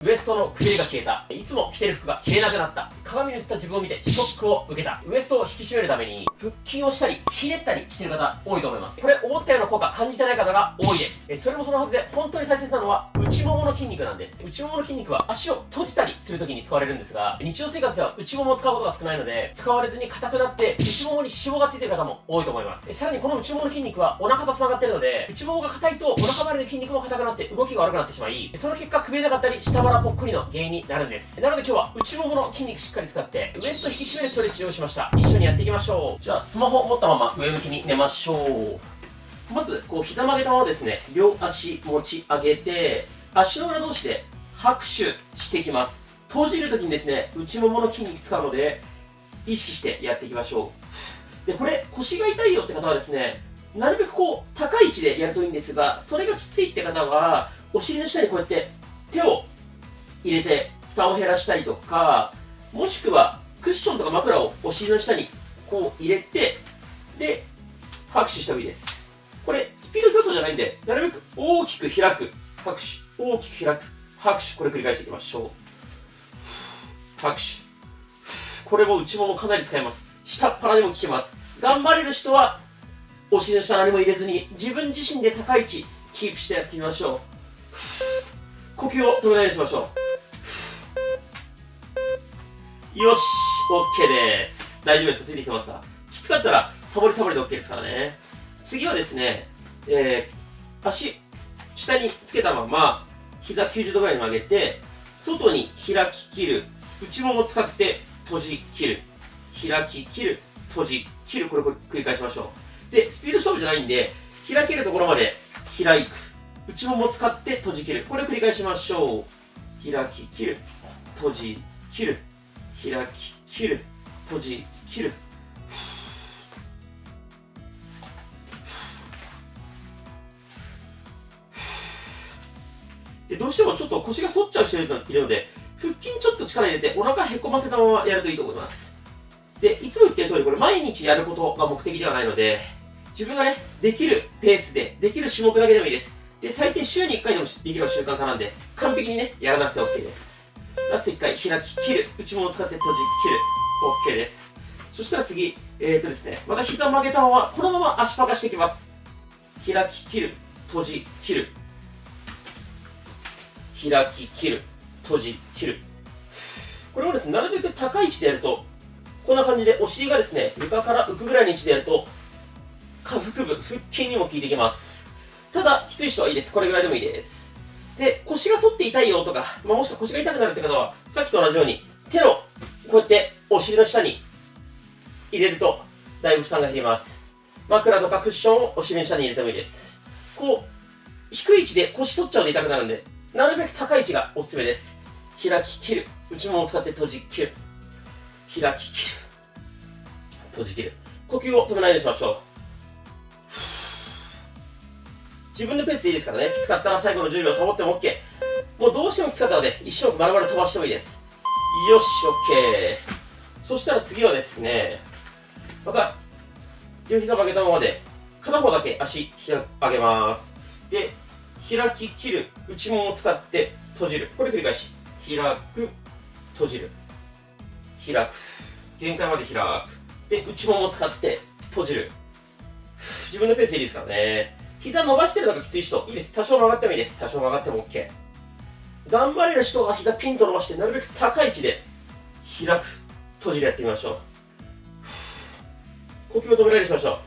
ウエストのくびれが消えた。いつも着てる服が着れなくなった。鏡に映った自分を見てショックを受けた。ウエストを引き締めるために腹筋をしたりひねったりしてる方多いと思います。これ思ったような効果感じてない方が多いです。それもそのはずで本当に大切なのは内ももの筋肉なんです。内ももの筋肉は足を閉じたりするときに使われるんですが、日常生活では内ももを使うことが少ないので使われずに硬くなって内ももに脂肪がついている方も多いと思います。さらにこの内ももの筋肉はお腹と繋がっているので、内ももが硬いとお腹周りの筋肉も硬くなって動きが悪くなってしまい、その結果くびれなかったり下腹ぽっこりの原因になるんです。なので今日は内ももの筋肉しっかり使ってウエスト引き締めるストレッチをしました。一緒にやっていきましょう。じゃあスマホを持ったまま上向きに寝ましょう。まずこう膝曲げたままですね、両足持ち上げて足の裏同士で拍手していきます。閉じるときにですね、内ももの筋肉使うので意識してやっていきましょう。でこれ腰が痛いよって方はですね、なるべくこう高い位置でやるといいんですが、それがきついって方はお尻の下にこうやって手を入れて負担を減らしたりとか、もしくはクッションとか枕をお尻の下にこう入れて、で拍手してもいいです。これスピード競争じゃないんで、なるべく大きく開く拍手、大きく開く拍手、これ繰り返していきましょう。拍手、これも内ももかなり使えます。下っ腹にも効きます。頑張れる人はお尻の下何も入れずに自分自身で高い位置キープしてやってみましょう。呼吸を止めないようにしましょう。よし OK です。大丈夫ですか？ついてきてますか？きつかったらサボりサボりで OK ですからね。次はですね、足下につけたまま膝90度ぐらいに曲げて外に開き切る、内ももを使って閉じ切る、開き切る、閉じ切る、これ繰り返しましょう。でスピード勝負じゃないんで、開けるところまで開く、内ももを使って閉じ切る、これ繰り返しましょう。開き切る、閉じ切る、開き切る、閉じ切る。でどうしてもちょっと腰が反っちゃう人いるので、腹筋ちょっと力入れてお腹へこませたままやるといいと思います。でいつも言ってる通り、これ毎日やることが目的ではないので、自分がねできるペースでできる種目だけでもいいです。で最低週に1回でもできる習慣化なんで、完璧にねやらなくて OK です。ラスト1回開き切る、内ももを使って閉じ切る、 OK です。そしたら次ですね、また膝曲げたままこのまま足パカしていきます。開き切る、閉じ切る、開き切る、閉じ切る。これをですね、なるべく高い位置でやると、こんな感じでお尻がですね床から浮くぐらいの位置でやると下腹部、腹筋にも効いてきます。ただきつい人はいいです。これぐらいでもいいです。で腰が反って痛いよとか、もしくは腰が痛くなるって方はさっきと同じように手のこうやってお尻の下に入れるとだいぶ負担が減ります。枕とかクッションをお尻の下に入れてもいいです。こう低い位置で腰反っちゃうと痛くなるんで、なるべく高い位置がおすすめです。開き切る、内ももを使って閉じ切る、開き切る、閉じ切る。呼吸を止めないようにしましょう。自分のペースでいいですからね。きつかったら最後の10秒サボっても OK。 もうどうしてもきつかったので一生丸々飛ばしてもいいです。よし OK。 そしたら次はですね、また両膝曲げたままで片方だけ足上げます。で開き切る、内ももを使って閉じる、これ繰り返し、開く、閉じる、開く、限界まで開く、で内ももを使って閉じる。自分のペースでいいですからね。膝伸ばしてるのがきつい人いいです。多少曲がってもいいです。多少曲がっても OK。 頑張れる人は膝ピンと伸ばしてなるべく高い位置で開く、閉じるやってみましょう。呼吸を止めないようにしましょ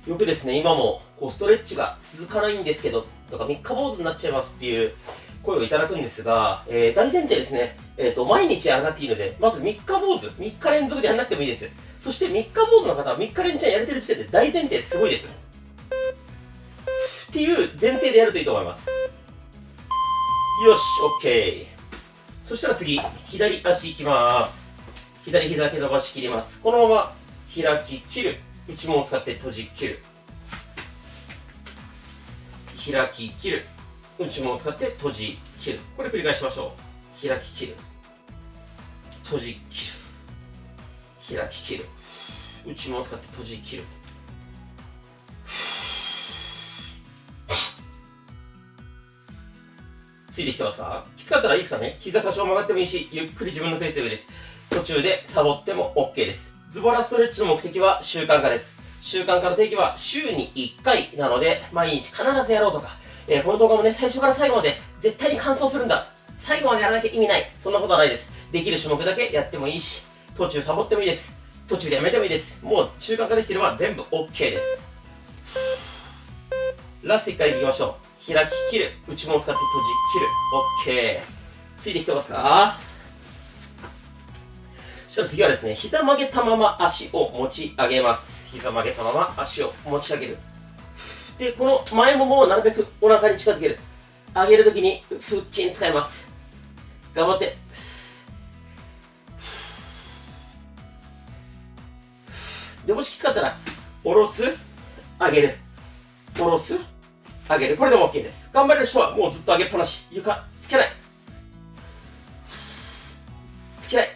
う。よくですね、今もこうストレッチが続かないんですけどとか、三日坊主になっちゃいますっていう声をいただくんですが、大前提ですね、毎日やらなくていいので、まず三日坊主、3日連続でやらなくてもいいです。そして三日坊主の方は3日連チャンやれてる時点で大前提すごいですっていう前提でやるといいと思います。よし OK。 そしたら次左足いきます。左膝だけ伸ばし切ります。このまま開き切る、内ももを使って閉じ切る、開き切る、内ももを使って閉じ切る、これ繰り返しましょう。開き切る、閉じ切る、開き切る、内ももを使って閉じ切る。ついてきてますか？きつかったらいいですかね。膝多少曲がってもいいし、ゆっくり自分のペースで上です。途中でサボっても OK です。ズボラストレッチの目的は習慣化です。習慣化の定義は週に1回なので、毎日必ずやろうとか、この動画もね、最初から最後まで絶対に完走するんだ。最後までやらなきゃ意味ない。そんなことはないです。できる種目だけやってもいいし、途中サボってもいいです。途中でやめてもいいです。もう習慣化できてれば全部 OK です。ラスト1回いきましょう。開き切る。内もも使って閉じ切る。OK。ついてきてますか？そしたら次はですね、膝曲げたまま足を持ち上げます。膝曲げたまま足を持ち上げる。で、この前ももをなるべくお腹に近づける。上げるときに腹筋使います。頑張って。で、もしきつかったら、下ろす、上げる。下ろす、上げる。これでも OK です。頑張れる人はもうずっと上げっぱなし。床、つけない。つけない。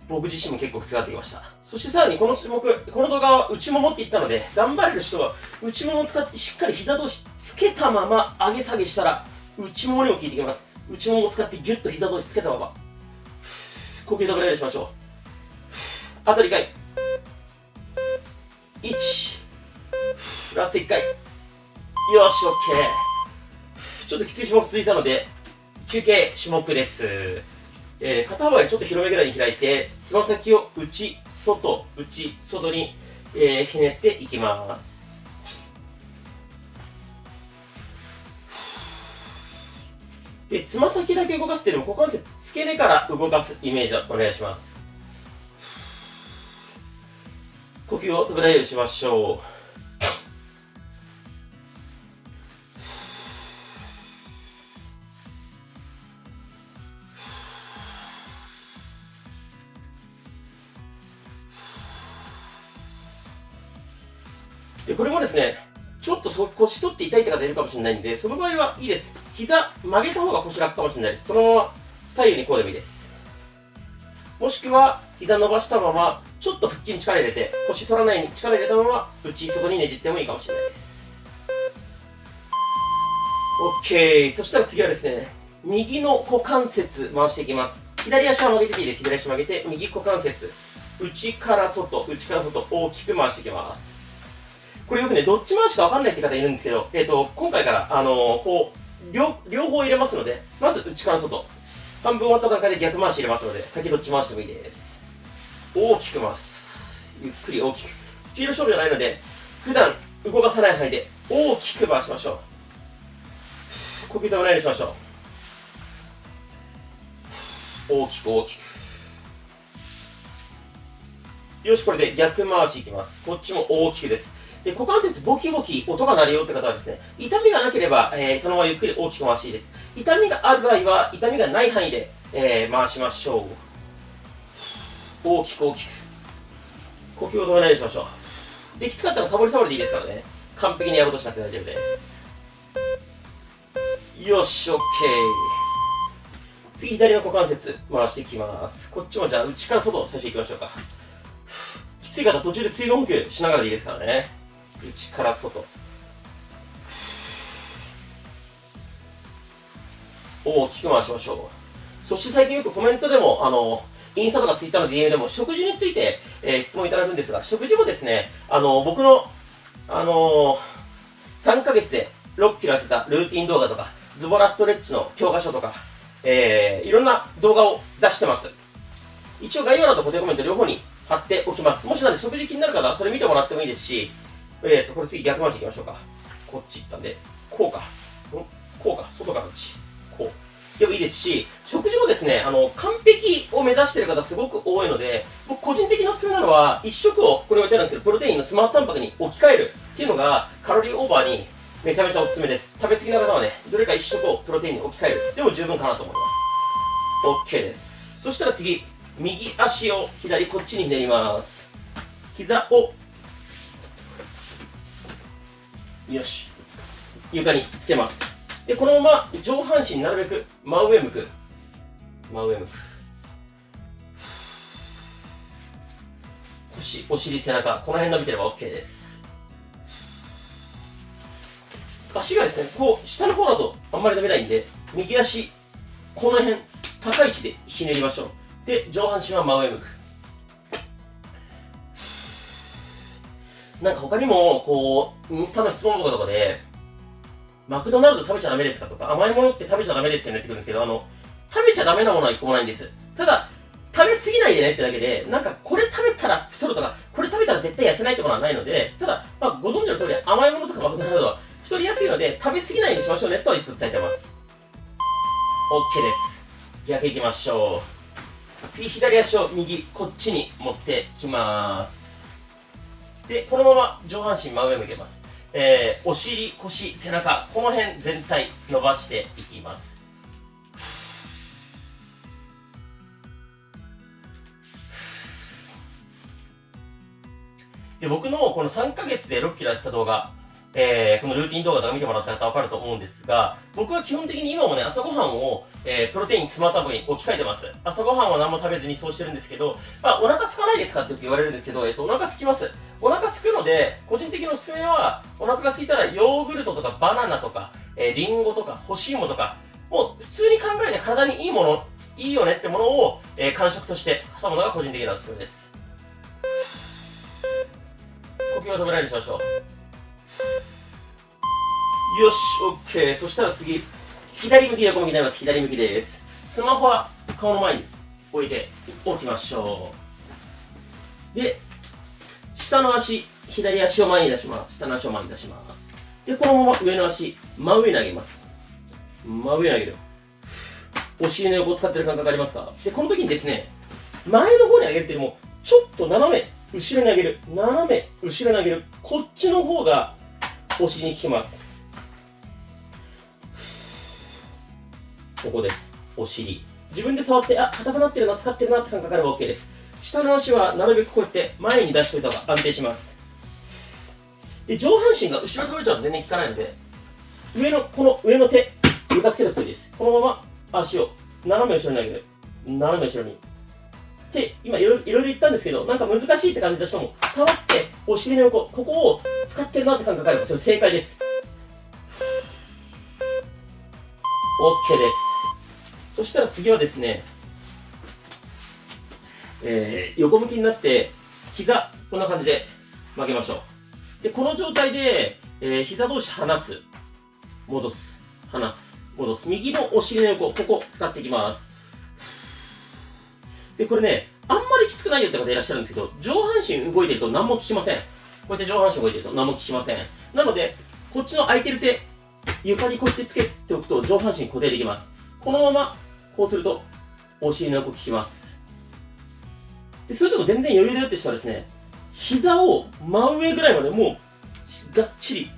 僕自身も結構きつくなってきました。そしてさらにこの種目、この動画は内ももって言ったので、頑張れる人は内ももを使ってしっかり膝同士つけたまま上げ下げしたら、内ももにも効いてきます。内ももを使ってギュッと膝同士つけたまま。呼吸止めないようにしましょう。あと2回。1。ラスト1回。よし、OK。ちょっときつい種目続いたので、休憩種目です。肩幅よりちょっと広めぐらいに開いて、つま先を内、外に、ひねっていきます。で、つま先だけ動かすっていうよりも、股関節付け根から動かすイメージをお願いします。呼吸を止めないようにしましょう。で、これもですね、ちょっと腰反って痛いって方いるかもしれないんで、その場合はいいです。膝曲げた方が腰楽かもしれないです。そのまま左右にこうでもいいです。もしくは、膝伸ばしたまま、ちょっと腹筋力入れて、腰反らないように力入れたまま、内外にねじってもいいかもしれないです。OK。そしたら次はですね、右の股関節回していきます。左足は曲げてていいです。左足曲げて、右股関節、内から外、大きく回していきます。これよくね、どっち回しか分かんないって方いるんですけど、今回から、両方入れますので、まず内から外。半分終わった段階で逆回し入れますので、先どっち回してもいいです。大きく回す。ゆっくり大きく。スピード勝負じゃないので、普段動かさない範囲で大きく回しましょう。呼吸止めないようにしましょう。大きく。よし、これで逆回しいきます。こっちも大きくです。で、股関節ボキボキ音が鳴るよって方はですね、痛みがなければ、そのままゆっくり大きく回していいです。痛みがある場合は、痛みがない範囲で、回しましょう。大きく。呼吸を止めないようにしましょう。で、きつかったらサボりでいいですからね。完璧にやろうとしなくて大丈夫です。よし、OK。次、左の股関節回していきます。こっちもじゃあ、内から外、最初行きましょうか。きつい方、途中で水分補給しながらでいいですからね。内から外。大きく回しましょう。そして最近よくコメントでも、インスタとかツイッターの DM でも食事について、質問いただくんですが、食事もですね、僕の、3ヶ月で6キロ痩せたルーティン動画とか、ズボラストレッチの教科書とか、いろんな動画を出してます。一応概要欄と固定コメント両方に貼っておきます。もしなんで食事気になる方はそれ見てもらってもいいですし、これ次逆回していきましょうか。こっち行ったんで、こうか、外から内、こう。でもいいですし、食事もですね、完璧を目指している方すごく多いので、僕個人的におすすめなのは、1食を、これ置いてあるんですけど、プロテインのスマートタンパクに置き換えるっていうのが、カロリーオーバーにめちゃめちゃおすすめです。食べ過ぎな方はね、どれか1食をプロテインに置き換える。でも十分かなと思います。OK です。そしたら次、右足を左こっちにひねります。膝をよし。床につけます。で、このまま上半身なるべく真上向く。腰、お尻、背中、この辺伸びてれば OK です。足がですね、こう、下の方だとあんまり伸びないんで、右足、この辺、高い位置でひねりましょう。で、上半身は真上向く。なんか他にも、こう、インスタの質問とかで、マクドナルド食べちゃダメですかとか、甘いものって食べちゃダメですよねってくるんですけど、食べちゃダメなものは一個もないんです。ただ、食べ過ぎないでねってだけで、なんかこれ食べたら太るとか、これ食べたら絶対痩せないってことはないので、ただ、ご存知の通り甘いものとかマクドナルドは太りやすいので、食べ過ぎないようにしましょうねとはいつも伝えてます。OK です。逆行きましょう。次、左足を右、こっちに持ってきます。で、このまま上半身真上向けます。お尻、腰、背中、この辺全体伸ばしていきます。で、僕のこの3ヶ月で6キロ痩せた動画、このルーティン動画とか見てもらった方はわかると思うんですが、僕は基本的に今もね、朝ごはんを、プロテインスマートアップに置き換えてます。朝ごはんは何も食べずにそうしてるんですけど、お腹空かないですかってよく言われるんですけど、お腹空きます。お腹空くので、個人的におすすめは、お腹が空いたらヨーグルトとかバナナとか、リンゴとか干し芋とか、もう普通に考えて体にいいもの、いいよねってものを、間食として挟むのが個人的なおすすめです。呼吸を止めないようにしましょう。よし、OK。そしたら次、左向き横向きになります。左向きです。スマホは顔の前に置いておきましょう。で、下の足、左足を前に出します。下の足を前に出します。で、このまま上の足、真上に上げます。真上に上げる。お尻の横を使ってる感覚ありますか？で、この時にですね、前の方に上げるっていうよりも、ちょっと斜め後ろに上げる。斜め後ろに上げる。こっちの方がお尻に効きます。ここです。お尻。自分で触って、硬くなってるな、使ってるなって感覚あれば OK です。下の足はなるべくこうやって前に出しておいた方が安定します。で、上半身が後ろ倒れちゃうと全然効かないので、この上の手、床つけたといいです。このまま足を斜め後ろに上げる。斜め後ろに。で、今いろいろ言ったんですけど、なんか難しいって感じた人も、触ってお尻の横、ここを使ってるなって感覚あれば、それ正解です。OK です。そしたら次はですね、横向きになって、膝、こんな感じで曲げましょう。で、この状態で、膝同士離す。戻す。離す。戻す。右のお尻の横、ここ使っていきます。で、これね、あんまりきつくないよって方いらっしゃるんですけど、上半身動いてると何も効きません。こうやって上半身動いてると何も効きません。なので、こっちの空いてる手、床にこうやってつけておくと上半身固定できます。このまま、こうすると、お尻の横効きます。で、それでも全然余裕だよって人はですね、膝を真上ぐらいまでもう、がっちり、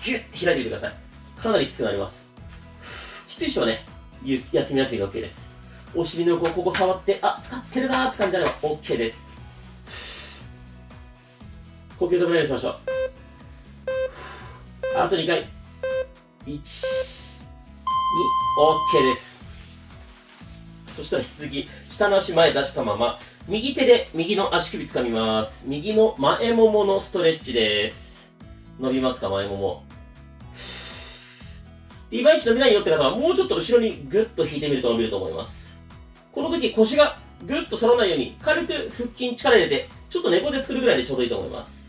ギュッて開いておいてください。かなりきつくなります。きつい人はね、休みやすいが OK です。お尻の横をここ触って、使ってるなーって感じであれば OK です。呼吸止めないようにしましょう。あと2回。1、2、OK です。そしたら引き続き、下の足前出したまま、右手で右の足首掴みます。右の前もものストレッチです。伸びますか、前もも。いまいち伸びないよって方は、もうちょっと後ろにグッと引いてみると伸びると思います。この時腰がグッと反らないように、軽く腹筋力入れて、ちょっと猫背作るぐらいでちょうどいいと思います。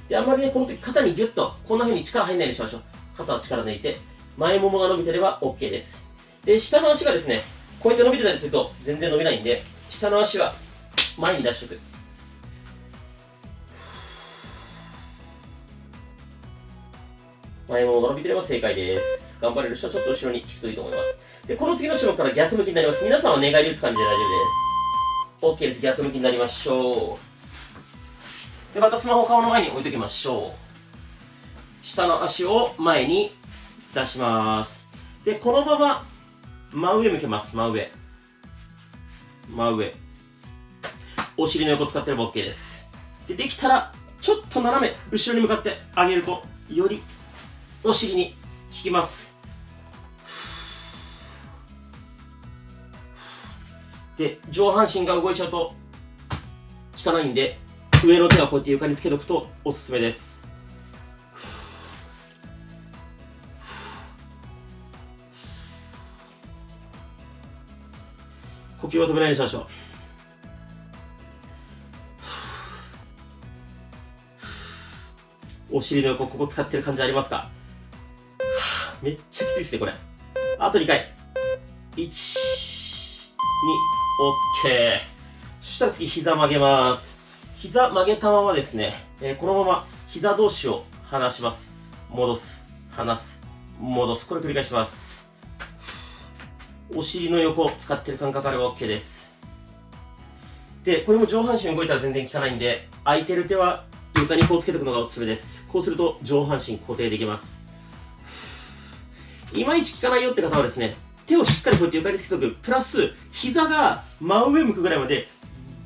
で、あんまりね、この時肩にギュッと、こんな風に力入んないようにしましょう。肩は力抜いて、前ももが伸びてれば OK です。で、下の足がですね、こうやって伸びてたりすると全然伸びないんで、下の足は前に出しておく。前ももが伸びてれば正解です。頑張れる人はちょっと後ろに引くといいと思います。で、この次の種目から逆向きになります。皆さんは寝返り打つ感じで大丈夫です。OK です。逆向きになりましょう。で、またスマホを顔の前に置いときましょう。下の足を前に出します。で、このまま真上向けます。真上。真上。お尻の横使ってれば OK です。で、できたら、ちょっと斜め、後ろに向かって上げると、よりお尻に効きます。で、上半身が動いちゃうと効かないんで、上の手はこうやって床につけとくとおすすめです。呼吸を止めないようにしましょう。お尻の横、ここ使ってる感じありますか？めっちゃきついですね、これ。あと2回。1、2、OK。そしたら次、膝曲げます。膝曲げたままですね、このまま膝同士を離します。戻す、離す、戻す。これ繰り返します。お尻の横を使ってる感覚あれば OK です。で、これも上半身動いたら全然効かないんで、空いてる手は床にこうつけておくのがおすすめです。こうすると上半身固定できます。いまいち効かないよって方はですね、手をしっかりこうやって床につけておく。プラス、膝が真上向くぐらいまで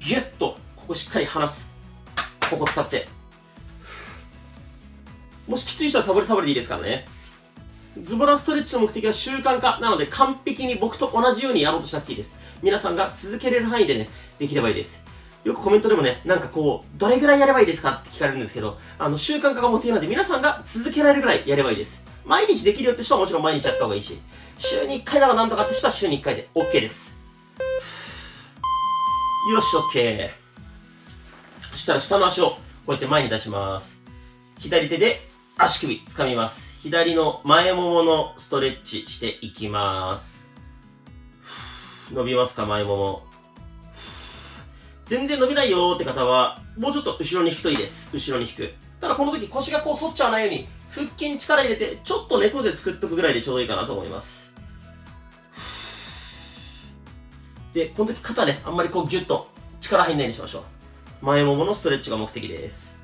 ギュッとここしっかり離す。ここ使って。もしきつい人はサボりサボりでいいですからね。ズボラストレッチの目的は習慣化なので完璧に僕と同じようにやろうとしなくていいです。皆さんが続けれる範囲でね、できればいいです。よくコメントでもね、なんかこう、どれぐらいやればいいですかって聞かれるんですけど、習慣化が目的なので皆さんが続けられるぐらいやればいいです。毎日できるよって人はもちろん毎日やった方がいいし、週に1回ならなんとかって人は週に1回で OK です。よし、OK。そしたら下の足をこうやって前に出します。左手で足首掴みます。左の前もものストレッチしていきます。伸びますか、前もも。全然伸びないよーって方は、もうちょっと後ろに引くといいです。後ろに引く。ただこの時腰がこう反っちゃわないように、腹筋力入れて、ちょっと猫背作っとくぐらいでちょうどいいかなと思います。で、この時肩ね、あんまりこうギュッと力入んないようにしましょう。前もものストレッチが目的です。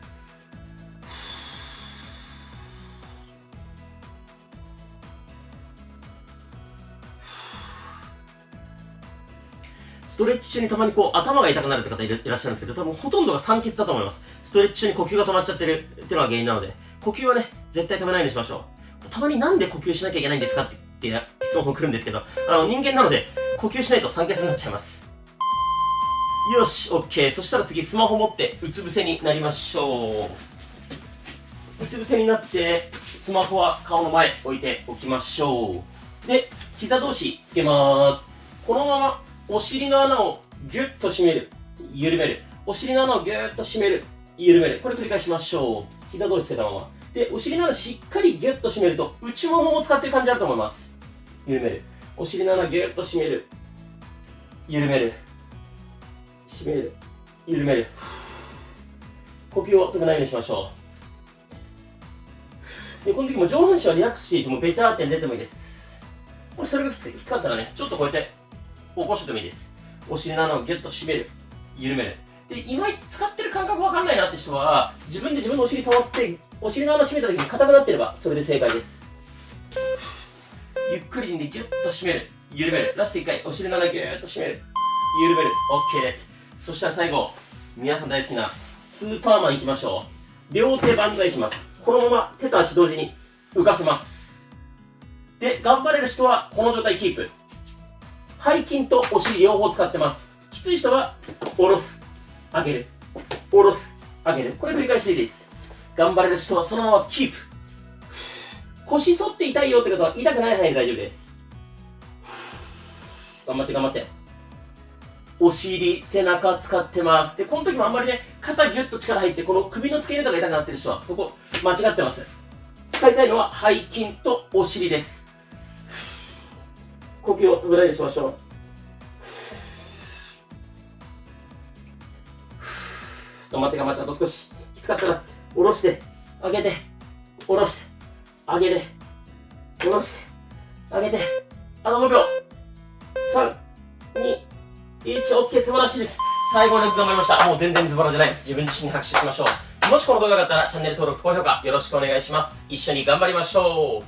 ストレッチ中にたまにこう頭が痛くなるって方いらっしゃるんですけど、多分ほとんどが酸欠だと思います。ストレッチ中に呼吸が止まっちゃってるっていうのが原因なので、呼吸はね、絶対止めないようにしましょう。たまになんで呼吸しなきゃいけないんですかって質問も来るんですけど、人間なので呼吸しないと酸欠になっちゃいます。よし、OK。そしたら次スマホ持ってうつ伏せになりましょう。うつ伏せになって、スマホは顔の前置いておきましょう。で、膝同士つけます。このままお尻の穴をギュッと締める、緩める。お尻の穴をギュッと締める、緩める。これ繰り返しましょう。膝同士つけたまま。で、お尻の穴しっかりギュッと締めると、内ももを使ってる感じあると思います。緩める。お尻の穴ギュッと締める、緩める。締める、緩める。呼吸を止めないようにしましょう。で、この時も上半身はリラックスして、もうベチャーって出てもいいです。もしそれがきつかったらね、ちょっとこうやって起こしてもいいです。お尻の穴をギュッと締める、緩める。で、いまいち使ってる感覚わかんないなって人は、自分で自分のお尻触って、お尻の穴締めた時に硬くなってれば、それで正解です。ゆっくりでギュッと締める、緩める。ラスト1回、お尻の穴ギュッと締める、緩める。OK です。そしたら最後、皆さん大好きなスーパーマンいきましょう。両手万歳します。このまま手と足同時に浮かせます。で、頑張れる人はこの状態キープ。背筋とお尻両方使ってます。きつい人は下ろす、上げる、下ろす、上げる。これ繰り返しでいいです。頑張れる人はそのままキープ。腰反って痛いよって方は痛くない範囲で大丈夫です。頑張って頑張って。お尻、背中使ってます。で、この時もあんまりね、肩ギュッと力入って、この首の付け根とか痛くなってる人は、そこ間違ってます。使いたいのは背筋とお尻です。呼吸を止めないようにしましょう。頑張って頑張って、あと少し。きつかったら、下ろして、上げて、下ろして、上げて、下ろして、上げて、あと5秒。3、2、1、OK、素晴らしいです。最後まで頑張りました。もう全然ズボラじゃないです。自分自身に拍手しましょう。もしこの動画が良かったらチャンネル登録、高評価よろしくお願いします。一緒に頑張りましょう。